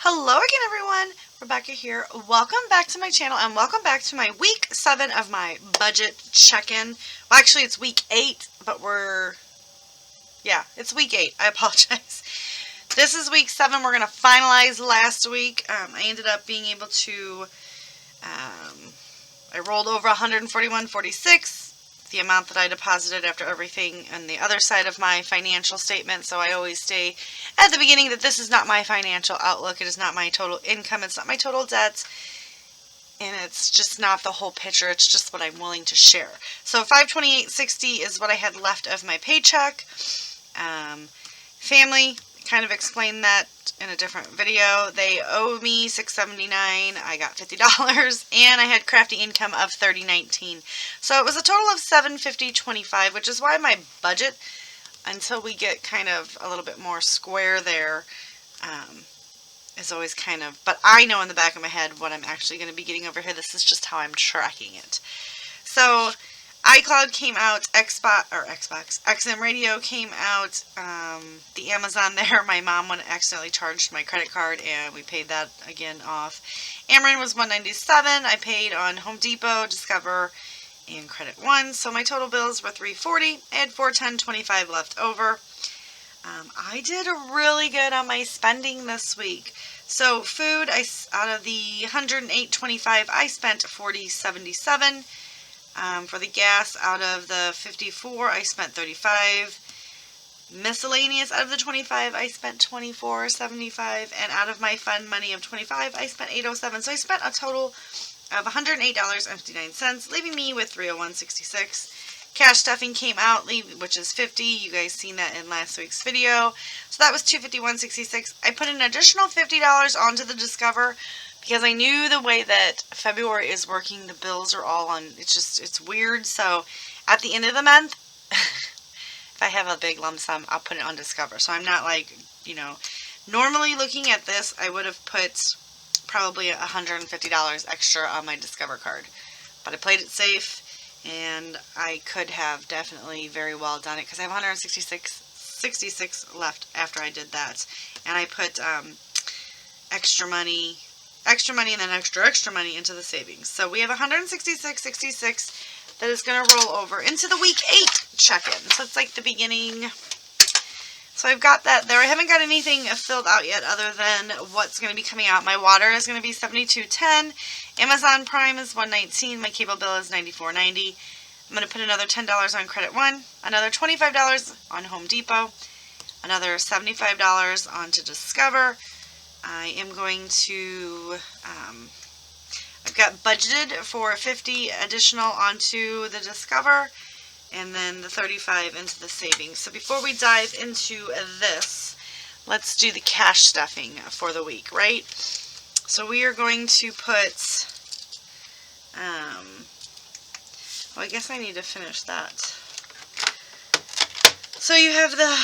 Hello again, everyone. Rebecca here. Welcome back to my channel and welcome back to my week 7 of my budget check-in. Well, actually, it's week 8, but it's week 8. I apologize. This is week 7. We're going to finalize last week. I ended up being able to, I rolled over $141.46. The amount that I deposited after everything on the other side of my financial statement. So I always say at the beginning that this is not my financial outlook. It is not my total income. It's not my total debt. And it's just not the whole picture. It's just what I'm willing to share. So $528.60 is what I had left of my paycheck. Family, kind of explained that in a different video. They owe me $679. I got $50, and I had crafty income of $30.19. So it was a total of $750.25, which is why my budget, until we get kind of a little bit more square there, is always kind of, but I know in the back of my head what I'm actually going to be getting over here. This is just how I'm tracking it. So iCloud came out, Xbox, XM Radio came out, the Amazon there, my mom accidentally charged my credit card and we paid that again off. Ameren was $197. I paid on Home Depot, Discover, and Credit One. So my total bills were $340. I had $410.25 left over. I did really good on my spending this week. So food, out of the $108.25, I spent $40.77. For the gas, out of the $54, I spent $35. Miscellaneous, out of the $25, I spent $24.75. And out of my fund money of $25, I spent $807. So I spent a total of $108.59, leaving me with $301.66. Cash stuffing came out, which is $50. You guys seen that in last week's video. So that was $251.66. I put an additional $50 onto the Discover, because I knew the way that February is working, the bills are all on, it's weird. So at the end of the month, if I have a big lump sum, I'll put it on Discover. So I'm not like, normally looking at this, I would have put probably $150 extra on my Discover card. But I played it safe, and I could have definitely very well done it, because I have $166 left after I did that. And I put extra money and then extra money into the savings. So we have $166.66 that is going to roll over into the week 8 check-in. So it's like the beginning. So I've got that there. I haven't got anything filled out yet other than what's going to be coming out. My water is going to be $72.10. Amazon Prime is $119. My cable bill is $94.90. I'm going to put another $10 on Credit One, another $25 on Home Depot, another $75 onto Discover. I am going to, I've got budgeted for $50 additional onto the Discover, and then the $35 into the savings. So before we dive into this, let's do the cash stuffing for the week, right? So we are going to put, well, I guess I need to finish that. So you have the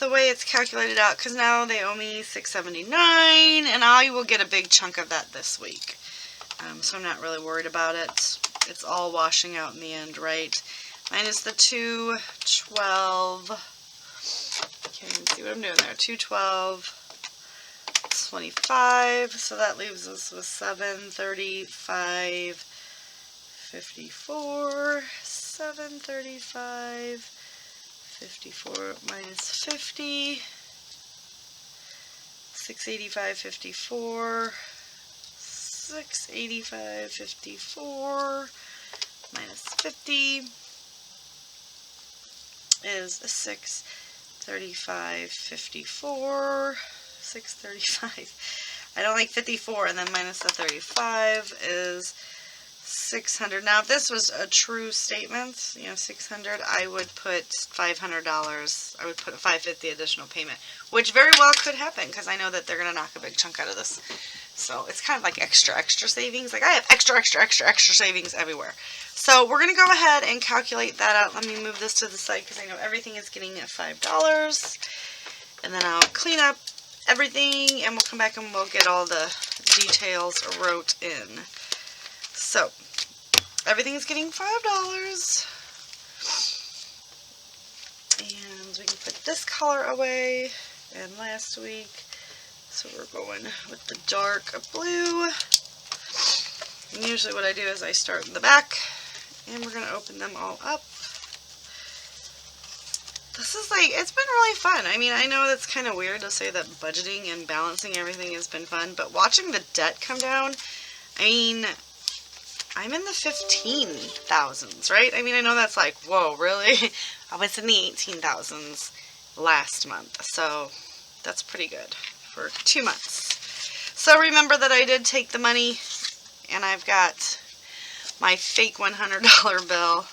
way it's calculated out, because now they owe me $679, and I will get a big chunk of that this week. So I'm not really worried about it. It's all washing out in the end, right? Minus the $212. Can't even see what I'm doing there. $212.25. So that leaves us with $735.54. $735.54 minus 50, $685.54, $685.54 minus 50 is $635.54, $635. I don't like 54, and then minus the 35 is $600. Now, if this was a true statement, $600, I would put $500. I would put a $550 additional payment, which very well could happen, because I know that they're going to knock a big chunk out of this. So it's kind of like extra savings. Like I have extra savings everywhere. So we're going to go ahead and calculate that out. Let me move this to the side, because I know everything is getting at $5. And then I'll clean up everything, and we'll come back and we'll get all the details wrote in. So, everything is getting $5. And we can put this color away. And last week, So we're going with the dark blue. And usually what I do is I start in the back, and we're going to open them all up. This is like, it's been really fun. I mean, I know that's kind of weird to say that budgeting and balancing everything has been fun, but watching the debt come down, I mean, I'm in the 15,000s, right? I mean, I know that's like, whoa, really? I was in the 18,000s last month, so that's pretty good for 2 months. So remember that I did take the money, and I've got my fake $100 bill.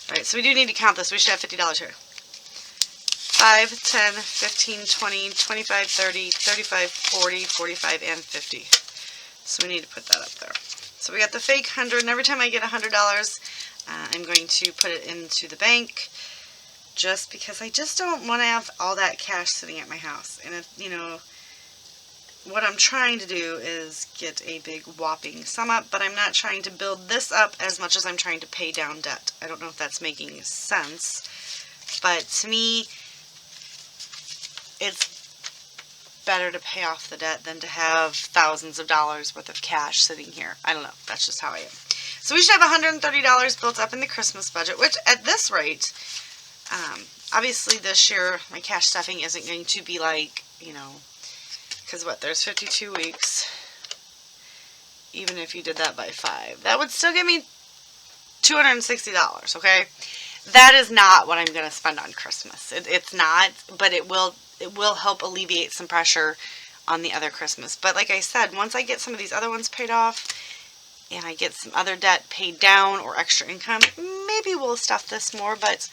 Alright, so we do need to count this. We should have $50 here. 5, 10, 15, 20, 25, 30, 35, 40, 45, and 50. So we need to put that up there. So we got the fake 100, and every time I get $100, I'm going to put it into the bank, just because I just don't want to have all that cash sitting at my house. And if, you know, what I'm trying to do is get a big whopping sum up, but I'm not trying to build this up as much as I'm trying to pay down debt. I don't know if that's making sense, but to me, it's better to pay off the debt than to have thousands of dollars worth of cash sitting here. I don't know. That's just how I am. So we should have $130 built up in the Christmas budget, which at this rate, obviously this year my cash stuffing isn't going to be like, you know, because what, there's 52 weeks. Even if you did that by 5, that would still give me $260, okay? That is not what I'm going to spend on Christmas. It's not, but it will help alleviate some pressure on the other Christmas. But like I said, once I get some of these other ones paid off, and I get some other debt paid down or extra income, maybe we'll stuff this more, but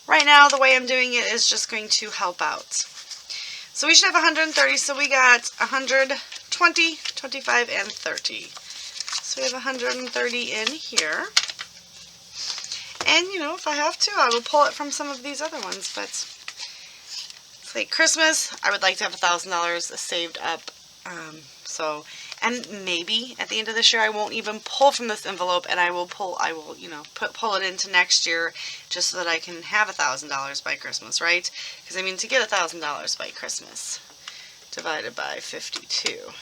right now the way I'm doing it is just going to help out. So we should have 130, so we got 120, 25, and 30. So we have 130 in here. And, you know, if I have to, I will pull it from some of these other ones, but it's like Christmas, I would like to have $1,000 saved up. And maybe at the end of this year, I won't even pull from this envelope, and I will, you know, pull it into next year just so that I can have $1,000 by Christmas, right? Because, I mean, to get $1,000 by Christmas divided by 52,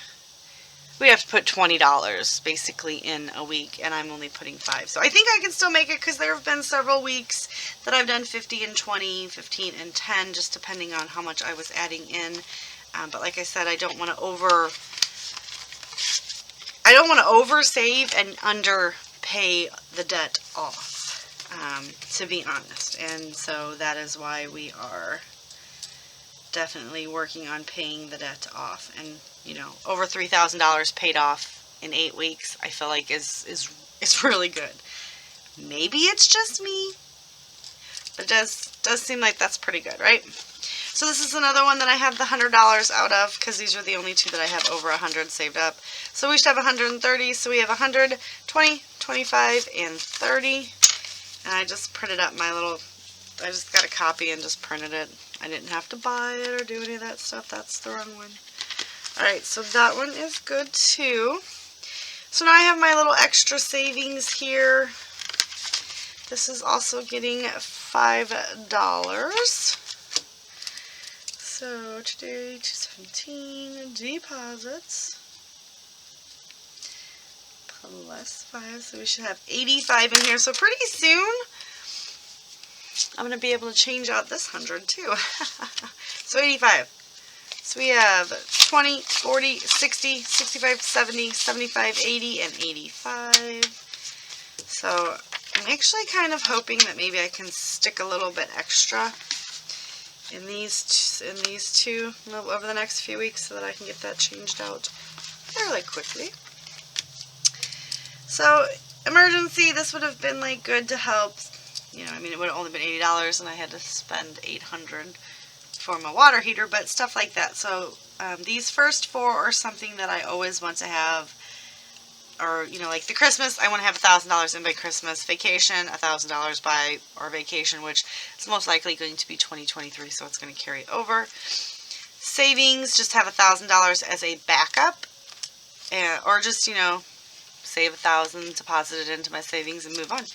we have to put $20 basically in a week, and I'm only putting 5. So I think I can still make it, because there have been several weeks that I've done 50 and 20, 15 and 10, just depending on how much I was adding in. But like I said, I don't want to oversave and underpay the debt off, to be honest. And so that is why we are definitely working on paying the debt off. And, you know, over $3,000 paid off in 8 weeks, I feel like is really good. Maybe it's just me, but it does seem like that's pretty good, right? So this is another one that I have the $100 out of, because these are the only two that I have over 100 saved up. So we should have 130. So we have 100, 20, 25, and 30. And I just printed up my little, I just got a copy and just printed it. I didn't have to buy it or do any of that stuff. That's the wrong one. Alright, so that one is good too. So now I have my little extra savings here. This is also getting $5. So today, 217 deposits plus 5, so we should have 85 in here. So pretty soon, I'm going to be able to change out this 100 too. So 85. So we have 20, 40, 60, 65, 70, 75, 80, and 85. So I'm actually kind of hoping that maybe I can stick a little bit extra in these two over the next few weeks, so that I can get that changed out fairly quickly. So emergency, this would have been like good to help. You know, I mean, it would have only been $80, and I had to spend $800 for my water heater, but stuff like that. So these first 4 are something that I always want to have. Or, you know, like the Christmas, I want to have $1,000 in by Christmas. Vacation, $1,000 by our vacation, which is most likely going to be 2023, so it's going to carry over. Savings, just have $1,000 as a backup, or just, you know, save $1,000, deposit it into my savings, and move on.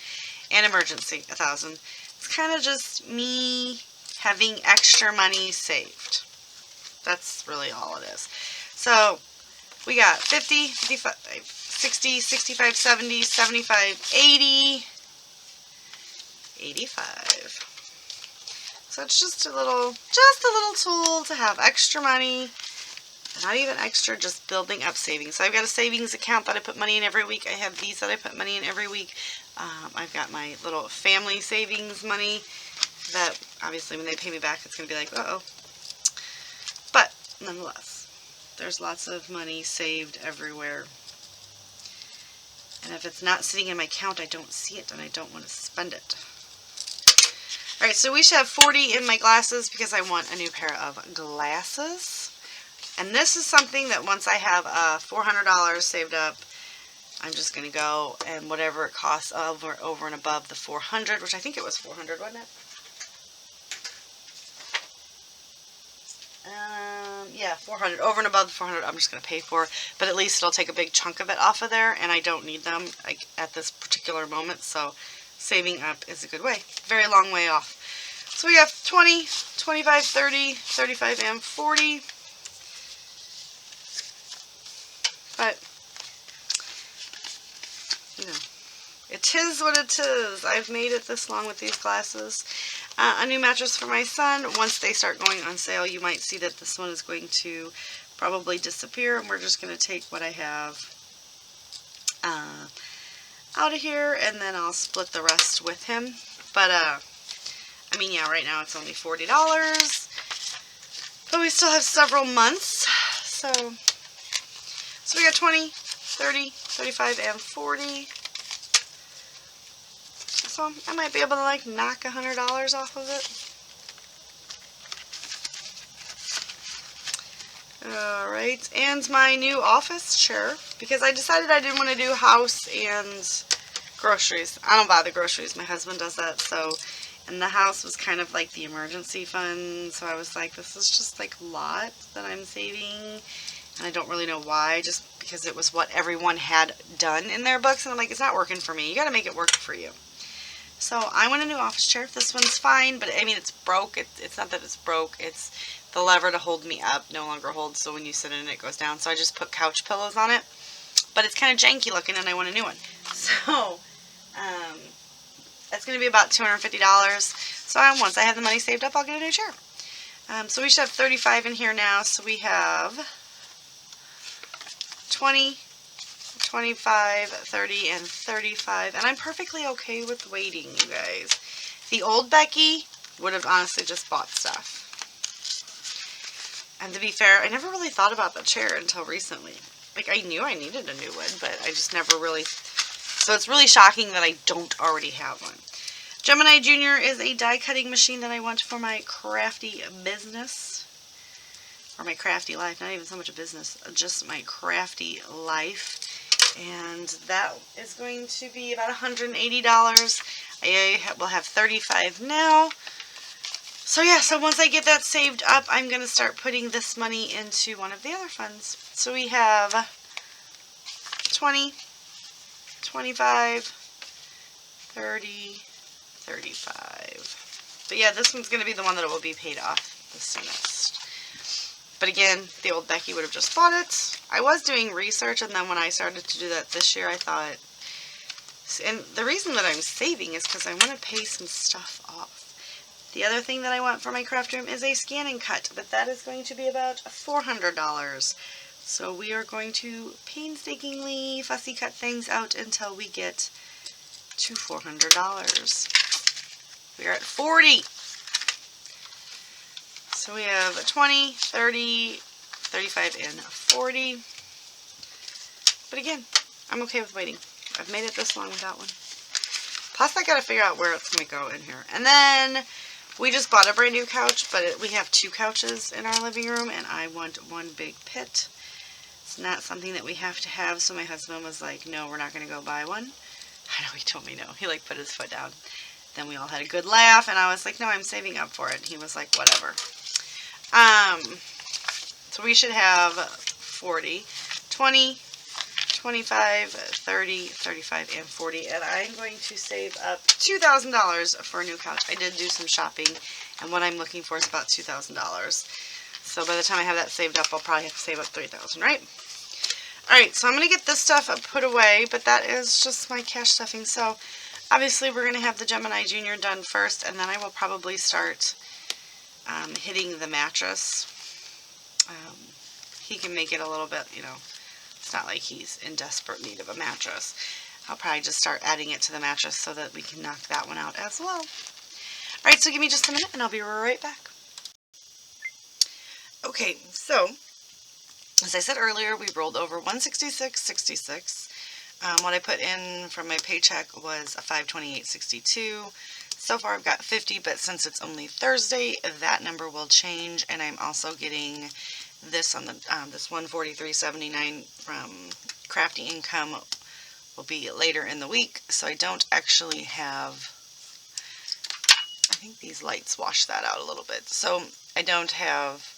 And emergency, $1,000. It's kind of just me having extra money saved. That's really all it is. So we got 50, 55, 60, 65, 70, 75, 80, 85. So it's just a little tool to have extra money. Not even extra, just building up savings. So I've got a savings account that I put money in every week. I have these that I put money in every week. I've got my little family savings money that obviously when they pay me back it's going to be like, uh-oh. But nonetheless, there's lots of money saved everywhere. And if it's not sitting in my account, I don't see it and I don't want to spend it. Alright, so we should have 40 in my glasses because I want a new pair of glasses. And this is something that once I have $400 saved up, I'm just going to go and whatever it costs over and above the 400, which I think it was 400, wasn't it? Yeah, 400. Over and above the 400, I'm just going to pay for. But at least it'll take a big chunk of it off of there, and I don't need them at this particular moment. So saving up is a good way. Very long way off. So we have 20, 25, 30, 35, and 40. But, you know, it is what it is. I've made it this long with these glasses. A new mattress for my son. Once they start going on sale, you might see that this one is going to probably disappear. And we're just going to take what I have out of here. And then I'll split the rest with him. But, I mean, yeah, right now it's only $40. But we still have several months. So we got 20, 30, 35, and 40. So I might be able to like knock $100 off of it. Alright, and my new office chair, because I decided I didn't want to do house and groceries. I don't buy the groceries, my husband does that, so, and the house was kind of like the emergency fund, so I was like, this is just like a lot that I'm saving, and I don't really know why, just because it was what everyone had done in their books, and I'm like, it's not working for me, you gotta make it work for you. So I want a new office chair. This one's fine, but I mean, it's broke. It's not that it's broke. It's the lever to hold me up no longer holds, so when you sit in it, it goes down. So I just put couch pillows on it. But it's kind of janky looking, and I want a new one. So that's going to be about $250. So once I have the money saved up, I'll get a new chair. So we should have 35 in here now. So we have 20, 25, 30, and 35, and I'm perfectly okay with waiting, you guys. The old Becky would have honestly just bought stuff. And to be fair, I never really thought about the chair until recently. Like, I knew I needed a new one, but I just never really... So it's really shocking that I don't already have one. Gemini Junior is a die cutting machine that I want for my crafty business. Or my crafty life. Not even so much a business, just my crafty life. And that is going to be about $180. I will have 35 now. So yeah, so once I get that saved up, I'm going to start putting this money into one of the other funds. So we have 20, 25, 30, 35. But yeah, this one's going to be the one that will be paid off the soonest. But again, the old Becky would have just bought it. I was doing research, and then when I started to do that this year, I thought... And the reason that I'm saving is because I want to pay some stuff off. The other thing that I want for my craft room is a scan and cut, but that is going to be about $400. So we are going to painstakingly fussy cut things out until we get to $400. We are at 40. So we have 20, 30, 35, and 40. But again, I'm okay with waiting. I've made it this long without one. Plus, I gotta figure out where it's gonna go in here. And then we just bought a brand new couch, but we have 2 couches in our living room, and I want one big pit. It's not something that we have to have, so my husband was like, no, we're not gonna go buy one. I know, he told me no. He like put his foot down. Then we all had a good laugh, and I was like, no, I'm saving up for it. And he was like, whatever. So we should have 40, 20, 25, 30, 35, and 40, and I'm going to save up $2,000 for a new couch. I did do some shopping, and what I'm looking for is about $2,000. So by the time I have that saved up, I'll probably have to save up $3,000, right? Alright, so I'm going to get this stuff put away, but that is just my cash stuffing. So obviously we're going to have the Gemini Junior done first, and then I will probably start hitting the mattress. He can make it a little bit, you know, it's not like he's in desperate need of a mattress. I'll probably just start adding it to the mattress so that we can knock that one out as well. Alright, so give me just a minute and I'll be right back. Okay, so as I said earlier, we rolled over $166.66. What I put in from my paycheck was a $528.62. So far I've got 50, but since it's only Thursday, that number will change, and I'm also getting this on the this $143.79 from Crafty Income will be later in the week, so I don't actually have, I think these lights wash that out a little bit, so I don't have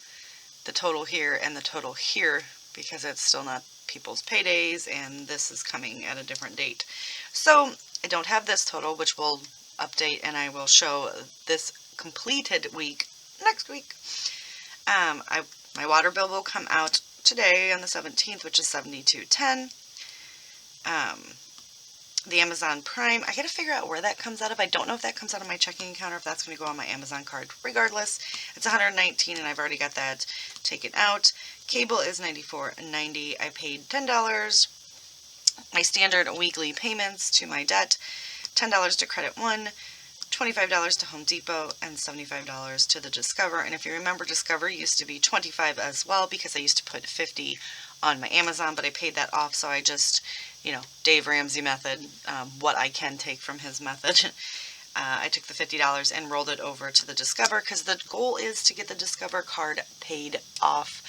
the total here and the total here because it's still not people's paydays, and this is coming at a different date. So I don't have this total, which will update, and I will show this completed week next week. My water bill will come out today on the 17th, which is $72.10. The Amazon Prime, I gotta figure out where that comes out of. I don't know if that comes out of my checking account or if that's going to go on my Amazon card. Regardless, it's $119 and I've already got that taken out. Cable is $94.90. I paid $10. My standard weekly payments to my debt, $10 to Credit One, $25 to Home Depot, and $75 to the Discover. And if you remember, Discover used to be $25 as well because I used to put $50 on my Amazon, but I paid that off, so I just, you know, Dave Ramsey method, what I can take from his method. I took the $50 and rolled it over to the Discover because the goal is to get the Discover card paid off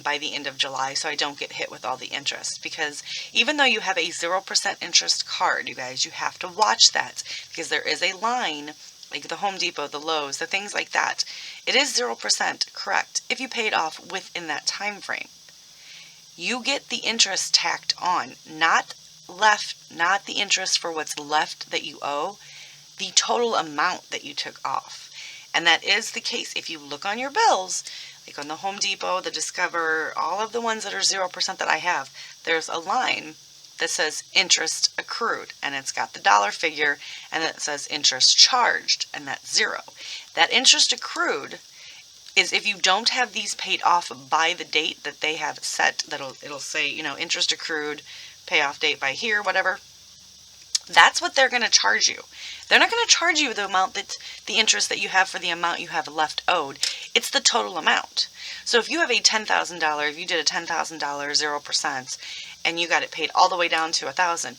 by the end of July, so I don't get hit with all the interest. Because even though you have a 0% interest card, you guys, you have to watch that because there is a line, like the Home Depot, the Lowe's, the things like that. It is 0%, correct, if you pay it off within that time frame. You get the interest tacked on, not the interest for what's left that you owe, the total amount that you took off. And that is the case if you look on your bills, like on the Home Depot, the Discover, all of the ones that are 0% that I have, there's a line that says interest accrued, and it's got the dollar figure, and it says interest charged, and that's 0. That interest accrued is if you don't have these paid off by the date that they have set, it'll say, you know, interest accrued, payoff date by here, whatever. That's what they're going to charge you. They're not going to charge you the amount that the interest that you have for the amount you have left owed. It's the total amount. So if you have a $10,000, if you did a $10,000 0%, and you got it paid all the way down to $1,000,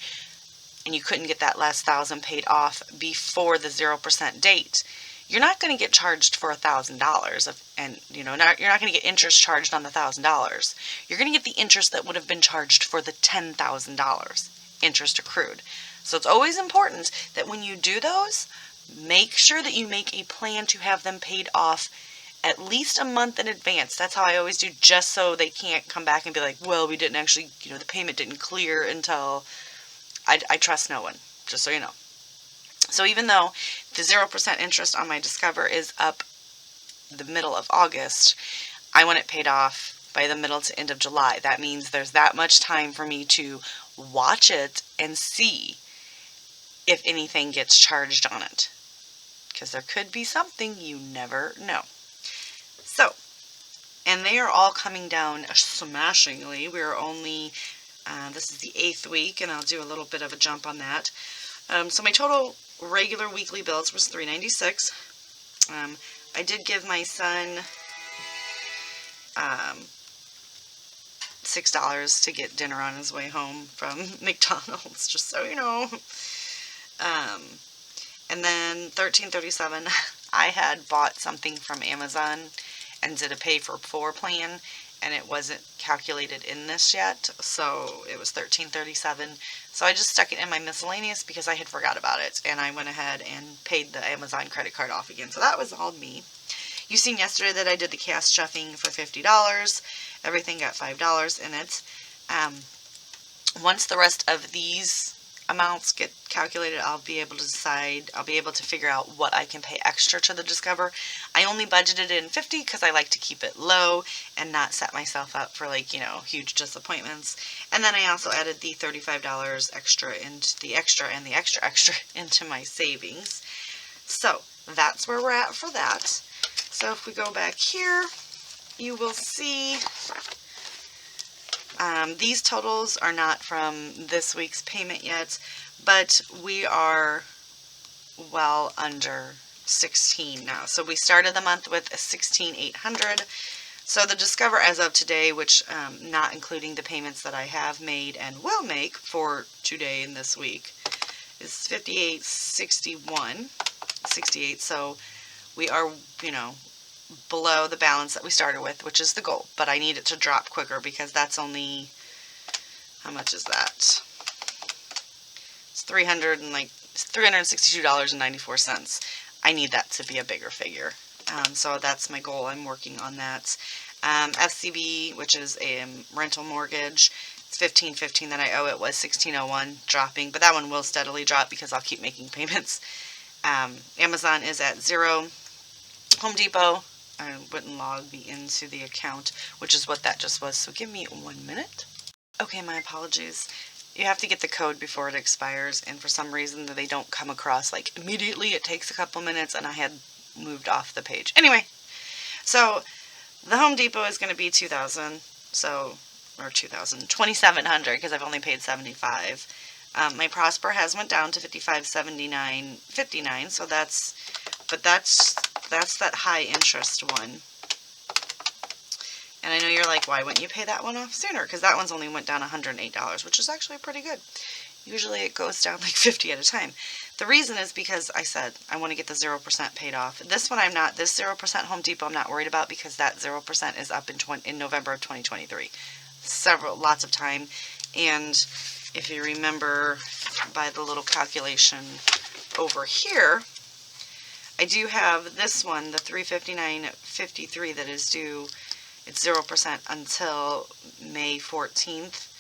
and you couldn't get that last $1,000 paid off before the 0% date, you're not going to get charged for $1,000, and you're not going to get interest charged on the $1,000. You're going to get the interest that would have been charged for the $10,000 interest accrued. So it's always important that when you do those, make sure that you make a plan to have them paid off at least a month in advance. That's how I always do, just so they can't come back and be like, well, we didn't actually, the payment didn't clear until, I trust no one, just so you know. So even though the 0% interest on my Discover is up the middle of August, I want it paid off by the middle to end of July. That means there's that much time for me to watch it and see if anything gets charged on it. Because there could be something, you never know. So, and they are all coming down smashingly. We're only, this is the 8th week, and I'll do a little bit of a jump on that. So my total regular weekly bills was $396. I did give my son $6 to get dinner on his way home from McDonald's, just so you know. And then $13.37, I had bought something from Amazon and did a pay for 4 plan, and it wasn't calculated in this yet, so it was $13.37. So I just stuck it in my miscellaneous because I had forgot about it, and I went ahead and paid the Amazon credit card off again. So that was all me. You seen yesterday that I did the cash stuffing for $50. Everything got $5 in it. Once the rest of these amounts get calculated, I'll be able to figure out what I can pay extra to the Discover. I only budgeted in $50 because I like to keep it low and not set myself up for like, huge disappointments. And then I also added the $35 extra into the extra into my savings. So that's where we're at for that. So if we go back here, you will see these totals are not from this week's payment yet, but we are well under 16 now. So we started the month with a 16,800. So the Discover as of today, which not including the payments that I have made and will make for today and this week, is 58.68. So we are, below the balance that we started with, which is the goal. But I need it to drop quicker because that's only, how much is that? It's $362.94. I need that to be a bigger figure. So that's my goal. I'm working on that. FCB, which is a rental mortgage, it's $1,515 that I owe. It was $1,601, dropping, but that one will steadily drop because I'll keep making payments. Amazon is at 0. Home Depot, I wouldn't log me into the account, which is what that just was, so give me 1 minute. Okay, my apologies. You have to get the code before it expires, and for some reason they don't come across like immediately. It takes a couple minutes, and I had moved off the page. Anyway, so the Home Depot is going to be $2,700 because I've only paid $75. My Prosper has went down to $55.79.59, so that's that high interest one. And I know you're like, why wouldn't you pay that one off sooner? Because that one's only went down $108, which is actually pretty good. Usually it goes down like 50 at a time. The reason is because I said I want to get the 0% paid off. This one I'm not. This 0% Home Depot I'm not worried about because that 0% is up in November of 2023. Lots of time. And if you remember by the little calculation over here, I do have this one, the $359.53 that is due. It's 0% until May 14th.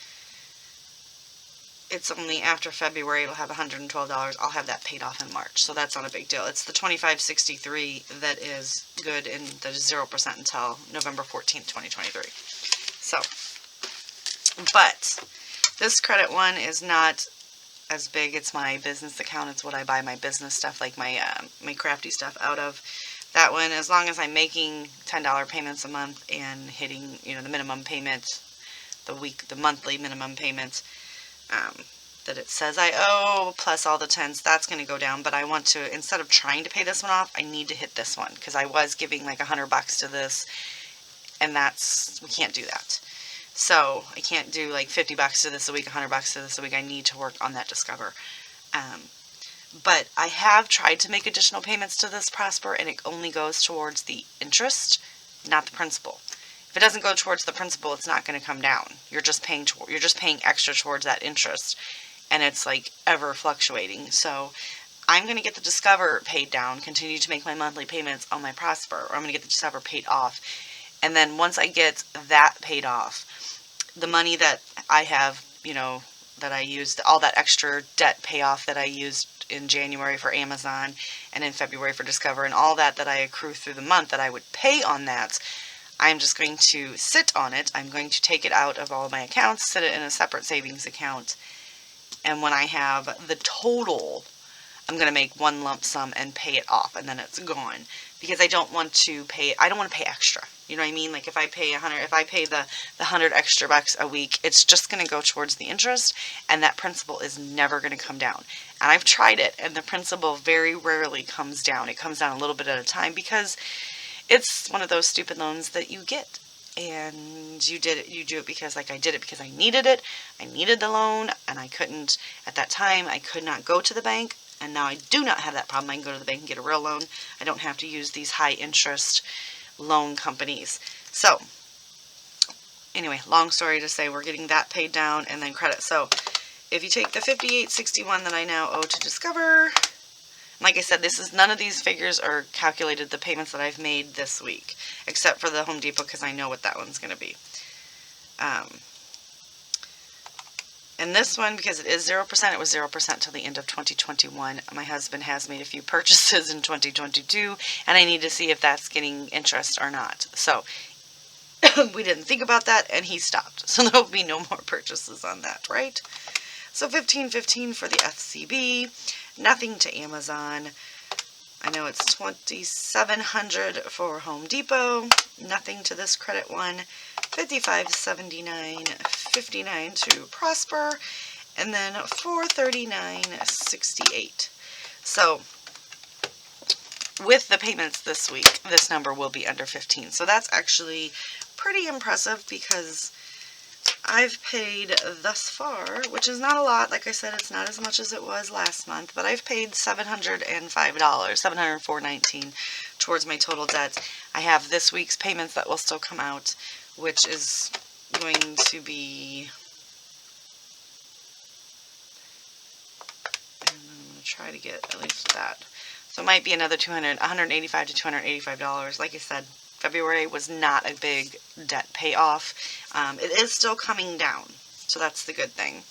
It's only after February. It'll have $112. I'll have that paid off in March, so that's not a big deal. It's the $25.63 that is good and that is 0% until November 14th, 2023. So, but this credit one is not as big. It's my business account. It's what I buy my business stuff, like my crafty stuff out of. That one, as long as I'm making $10 payments a month and hitting, the minimum payment, the monthly minimum payment that it says I owe, plus all the 10s, that's going to go down. But I want to, instead of trying to pay this one off, I need to hit this one because I was giving like $100 to this, and we can't do that. So I can't do like $50 to this a week, $100 to this a week. I need to work on that Discover. But I have tried to make additional payments to this Prosper, and it only goes towards the interest, not the principal. If it doesn't go towards the principal, it's not going to come down. You're just paying extra towards that interest, and it's like ever fluctuating. So I'm going to get the Discover paid down, continue to make my monthly payments on my Prosper, or I'm going to get the Discover paid off. And then once I get that paid off, the money that I have, that I used, all that extra debt payoff that I used in January for Amazon and in February for Discover, and all that I accrue through the month that I would pay on that, I'm just going to sit on it. I'm going to take it out of all of my accounts, set it in a separate savings account, and when I have the total, I'm going to make one lump sum and pay it off, and then it's gone. Because I don't want to pay extra. You know what I mean? Like if I pay the 100 extra bucks a week, it's just going to go towards the interest, and that principal is never going to come down. And I've tried it, and the principal very rarely comes down. It comes down a little bit at a time because it's one of those stupid loans that you get. And you do it because I did it because I needed it. I needed the loan, and I couldn't, at that time, I could not go to the bank. And now I do not have that problem. I can go to the bank and get a real loan. I don't have to use these high interest loan companies. So, anyway, long story to say, we're getting that paid down and then credit. So, if you take the $58.61 that I now owe to Discover, like I said, none of these figures are calculated the payments that I've made this week, except for the Home Depot because I know what that one's going to be. And this one, because it is 0%, it was 0% till the end of 2021. My husband has made a few purchases in 2022, and I need to see if that's getting interest or not. So we didn't think about that, and he stopped. So there will be no more purchases on that, right? So $15.15 for the FCB. Nothing to Amazon. I know it's $2,700 for Home Depot. Nothing to this credit one. $55.79, $59 to Prosper, and then $439.68. So with the payments this week, this number will be under 15. So that's actually pretty impressive because I've paid thus far, which is not a lot. Like I said, it's not as much as it was last month, but I've paid $705, $704.19 towards my total debt. I have this week's payments that will still come out, which is going to be, and I'm going to try to get at least that. So it might be another $185 to $285. Like I said, February was not a big debt payoff. It is still coming down, so that's the good thing.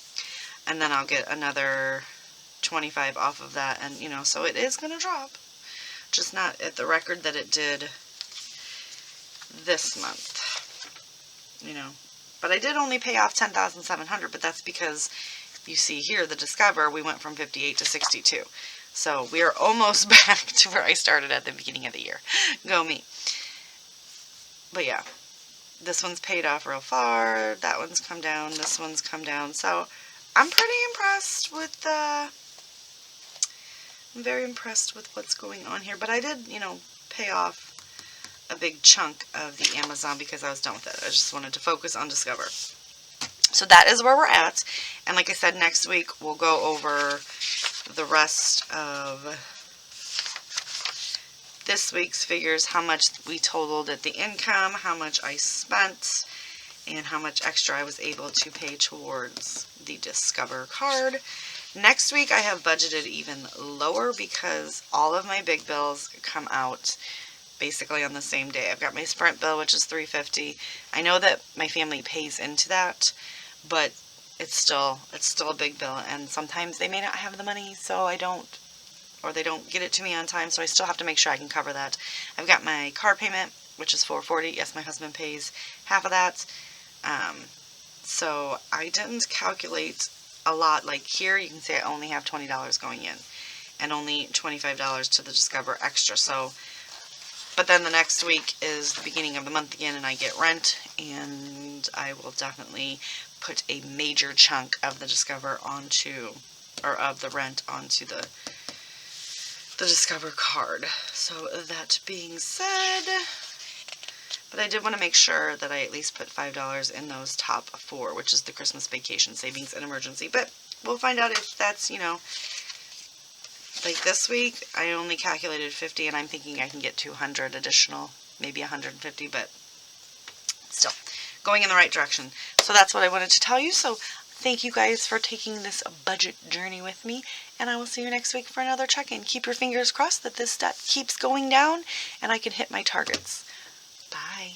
And then I'll get another $25 off of that, and you know, so it is going to drop. Just not at the record that it did this month. You know, but I did only pay off $10,700, but that's because you see here the Discover, we went from 58 to 62. So we are almost back to where I started at the beginning of the year. Go me. But yeah, this one's paid off real far. That one's come down. This one's come down. So I'm pretty impressed with I'm very impressed with what's going on here. But I did, you know, pay off a big chunk of the Amazon because I was done with it. I just wanted to focus on Discover. So that is where we're at. And like I said, next week we'll go over the rest of this week's figures, how much we totaled at the income, how much I spent, and how much extra I was able to pay towards the Discover card. Next week I have budgeted even lower because all of my big bills come out basically on the same day. I've got my Sprint bill, which is $350. I know that my family pays into that, but it's still a big bill, and sometimes they may not have the money, so I don't, or they don't get it to me on time, so I still have to make sure I can cover that. I've got my car payment, which is $440. Yes, my husband pays half of that. So I didn't calculate a lot. Like here, you can see I only have $20 going in, and only $25 to the Discover extra. So, but then the next week is the beginning of the month again, and I get rent, and I will definitely put a major chunk of the Discover onto, or of the rent onto the Discover card. So that being said, but I did want to make sure that I at least put $5 in those top 4, which is the Christmas vacation savings and emergency. But we'll find out if that's, you know, like this week I only calculated 50, and I'm thinking I can get 200 additional, maybe 150, but still going in the right direction. So that's what I wanted to tell you. So thank you guys for taking this budget journey with me, and I will see you next week for another check-in. Keep your fingers crossed that this debt keeps going down and I can hit my targets. Bye.